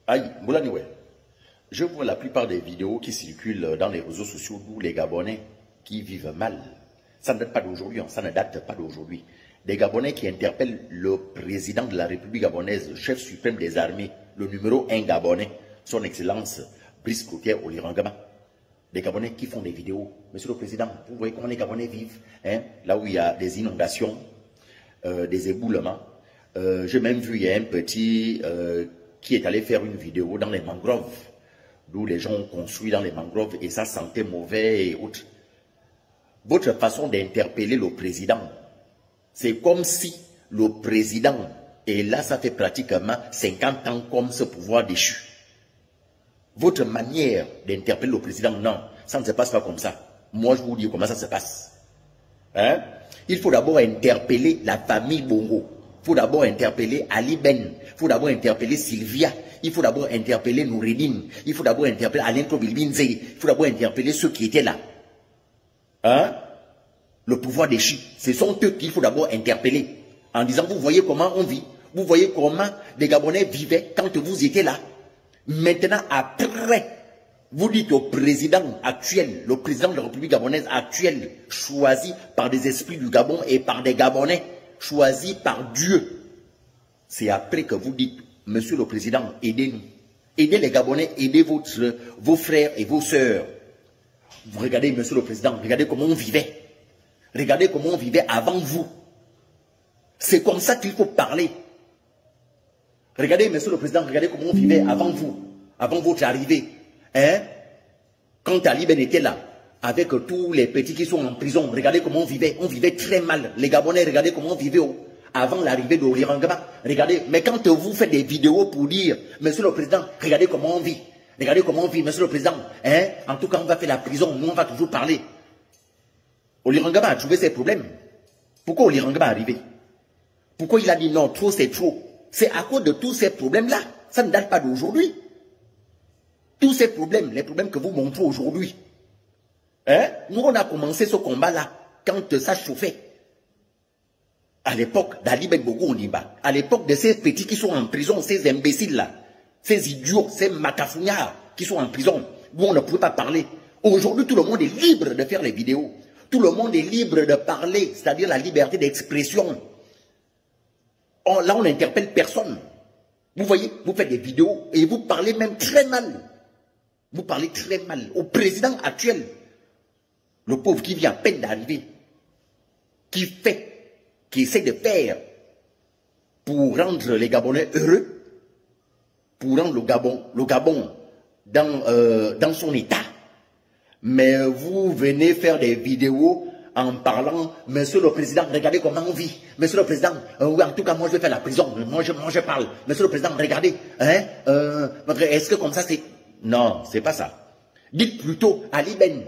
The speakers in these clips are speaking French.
Aïe, Moulaniwe, je vois la plupart des vidéos qui circulent dans les réseaux sociaux d'où les Gabonais qui vivent mal. Ça ne date pas d'aujourd'hui, ça ne date pas d'aujourd'hui. Des Gabonais qui interpellent le président de la République gabonaise, le chef suprême des armées, le numéro 1 gabonais, son excellence Brice Clotaire Olirangama. Des Gabonais qui font des vidéos. Monsieur le Président, vous voyez comment les Gabonais vivent, hein, là où il y a des inondations, des éboulements. J'ai même vu, il y a un petit qui est allé faire une vidéo dans les mangroves, d'où les gens ont construit dans les mangroves et ça sentait mauvais et autres. Votre façon d'interpeller le président, c'est comme si le président, et là ça fait pratiquement 50 ans comme ce pouvoir déchu. Votre manière d'interpeller le président, non, ça ne se passe pas comme ça. Moi je vous dis comment ça se passe. Hein? Il faut d'abord interpeller la famille Bongo. Il faut d'abord interpeller Ali Ben. Il faut d'abord interpeller Sylvia. Il faut d'abord interpeller Noureddine. Il faut d'abord interpeller Alain Bilbinze. Il faut d'abord interpeller ceux qui étaient là. Hein? Le pouvoir déchu. Ce sont eux qu'il faut d'abord interpeller. En disant, vous voyez comment on vit. Vous voyez comment les Gabonais vivaient quand vous étiez là. Maintenant, après, vous dites au président actuel, le président de la République gabonaise actuelle, choisi par des esprits du Gabon et par des Gabonais, choisi par Dieu. C'est après que vous dites, monsieur le président, aidez-nous. Aidez les Gabonais, aidez vos frères et vos sœurs. Vous regardez, monsieur le président, regardez comment on vivait. Regardez comment on vivait avant vous. C'est comme ça qu'il faut parler. Regardez, monsieur le président, regardez comment on vivait avant vous, avant votre arrivée. Hein? Quand Ali Ben était là, avec tous les petits qui sont en prison, regardez comment on vivait très mal. Les Gabonais, regardez comment on vivait avant l'arrivée d'Olirangama. Regardez, mais quand vous faites des vidéos pour dire, monsieur le président, regardez comment on vit. Regardez comment on vit, monsieur le président. Hein? En tout cas, on va faire la prison, nous on va toujours parler. Olirangama a trouvé ses problèmes. Pourquoi Olirangama est arrivé? Pourquoi il a dit non, trop c'est trop? C'est à cause de tous ces problèmes-là. Ça ne date pas d'aujourd'hui. Tous ces problèmes, les problèmes que vous montrez aujourd'hui. Hein? Nous, on a commencé ce combat-là quand ça chauffait. À l'époque d'Ali Ben Bogo Ondimba, à l'époque de ces petits qui sont en prison, ces imbéciles-là, ces idiots, ces macafougnards qui sont en prison, où on ne pouvait pas parler. Aujourd'hui, tout le monde est libre de faire les vidéos. Tout le monde est libre de parler, c'est-à-dire la liberté d'expression. Là, on n'interpelle personne. Vous voyez, vous faites des vidéos et vous parlez même très mal. Vous parlez très mal au président actuel. Le pauvre qui vient à peine d'arriver. Qui essaie de faire pour rendre les Gabonais heureux. Pour rendre le Gabon dans son état. Mais vous venez faire des vidéos en parlant, monsieur le président, regardez comment on vit. Monsieur le président, oui, en tout cas, moi je vais faire la prison. Moi je parle. Monsieur le président, regardez. Hein, est-ce que comme ça c'est... Non, c'est pas ça. Dites plutôt Ali Ben,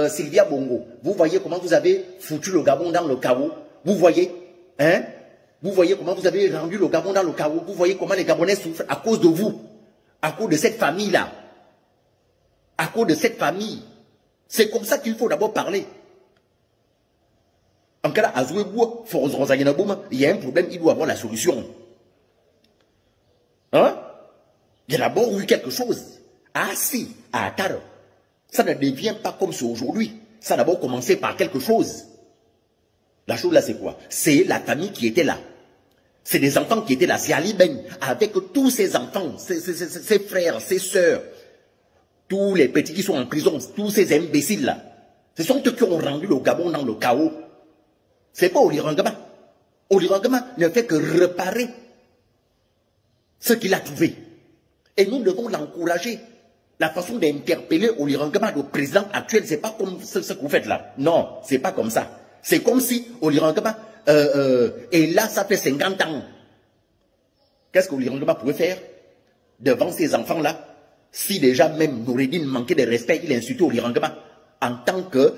Sylvia Bongo, vous voyez comment vous avez foutu le Gabon dans le chaos. Vous voyez, hein? Vous voyez comment vous avez rendu le Gabon dans le chaos. Vous voyez comment les Gabonais souffrent à cause de vous. À cause de cette famille-là. À cause de cette famille. C'est comme ça qu'il faut d'abord parler. En cas il y a un problème, il doit avoir la solution. Hein? Il y a d'abord eu quelque chose. Ah si, à Attar. Ça ne devient pas comme c'est aujourd'hui. Ça a d'abord commencé par quelque chose. La chose là c'est quoi? C'est la famille qui était là. C'est des enfants qui étaient là. C'est Ali Ben avec tous ses enfants, ses frères, ses sœurs. Tous les petits qui sont en prison, tous ces imbéciles là. Ce sont eux qui ont rendu le Gabon dans le chaos. C'est pas Olirangama. Olirangama ne fait que réparer ce qu'il a trouvé. Et nous devons l'encourager. La façon d'interpeller Olirangama, le président actuel, c'est pas comme ce que vous faites là. Non, c'est pas comme ça. C'est comme si Olirangama, et là, ça fait 50 ans. Qu'est-ce qu'Olirangama pouvait faire devant ces enfants-là? Si déjà même Noureddine manquait de respect, il insultait Olirangama en tant que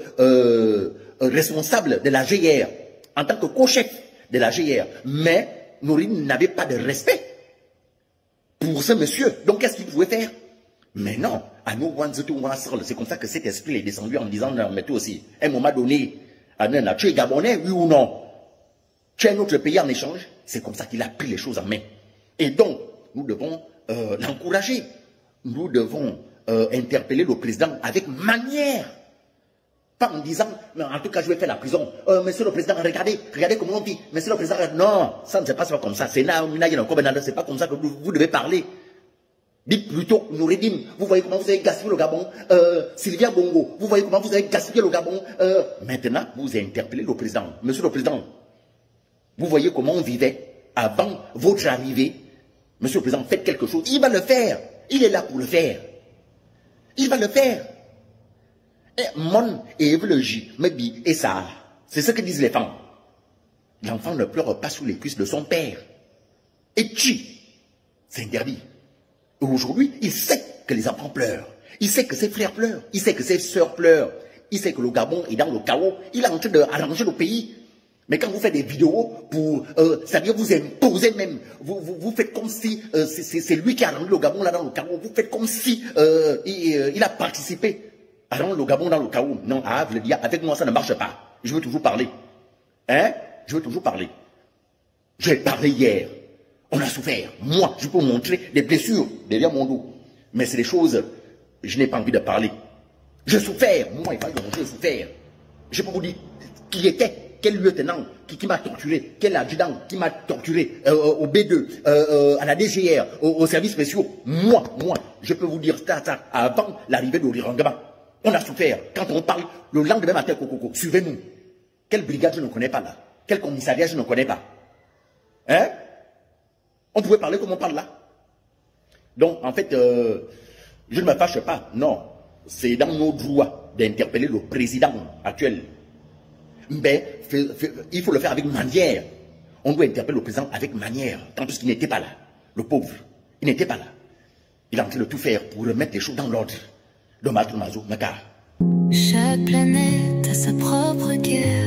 responsable de la GR, en tant que co-chef de la GR. Mais Noureddine n'avait pas de respect pour ce monsieur. Donc qu'est-ce qu'il pouvait faire? Mais non, c'est comme ça que cet esprit est descendu en disant, non, mais toi aussi, à un moment donné, tu es Gabonais, oui ou non? Tu as un autre pays en échange? C'est comme ça qu'il a pris les choses en main. Et donc, nous devons l'encourager. Nous devons interpeller le président avec manière. Pas en disant, mais en tout cas, je vais faire la prison. Monsieur le président, regardez comment on vit. Monsieur le président, non, ça ne se passe pas comme ça. C'est pas comme ça que vous devez parler. Dites plutôt, Noureddin, vous voyez comment vous avez gaspillé le Gabon. Sylvia Bongo, vous voyez comment vous avez gaspillé le Gabon. Maintenant, vous interpellez le président. Monsieur le président, vous voyez comment on vivait avant votre arrivée. Monsieur le président, faites quelque chose. Il va le faire. Il est là pour le faire. Il va le faire. Mon et Evlogi, Mebi et ça, c'est ce que disent les femmes. L'enfant ne pleure pas sous les cuisses de son père. Et chi, c'est interdit. Aujourd'hui, il sait que les enfants pleurent. Il sait que ses frères pleurent. Il sait que ses sœurs pleurent. Il sait que le Gabon est dans le chaos. Il est en train d'arranger le pays. Mais quand vous faites des vidéos pour, c'est-à-dire vous imposez même, vous faites comme si c'est lui qui a rendu le Gabon là dans le chaos. Vous faites comme si il a participé à rendre le Gabon dans le chaos. Non, je le dis, avec moi ça ne marche pas. Je veux toujours parler. Hein? Je veux toujours parler. J'ai parlé hier. On a souffert. Moi, je peux vous montrer des blessures derrière mon dos. Mais c'est des choses, je n'ai pas envie de parler. J'ai souffert. Moi, il va j'ai souffert. Je peux vous dire qui était, quel lieutenant qui m'a torturé, quel adjudant qui m'a torturé au B2, à la DGR, aux services spéciaux. Moi, je peux vous dire ça avant l'arrivée de l'Irangaba. On a souffert. Quand on parle le lendemain matin, suivez-nous. Quelle brigade je ne connais pas là? Quel commissariat je ne connais pas? Hein? On pouvait parler comme on parle là. Donc, en fait, je ne me fâche pas. Non. C'est dans nos droits d'interpeller le président actuel. Mais il faut le faire avec manière. On doit interpeller le président avec manière. Tant qu'il n'était pas là. Le pauvre. Il n'était pas là. Il est en train de tout faire pour remettre les choses dans l'ordre. De Matou Mazou, Maka. Chaque planète a sa propre guerre.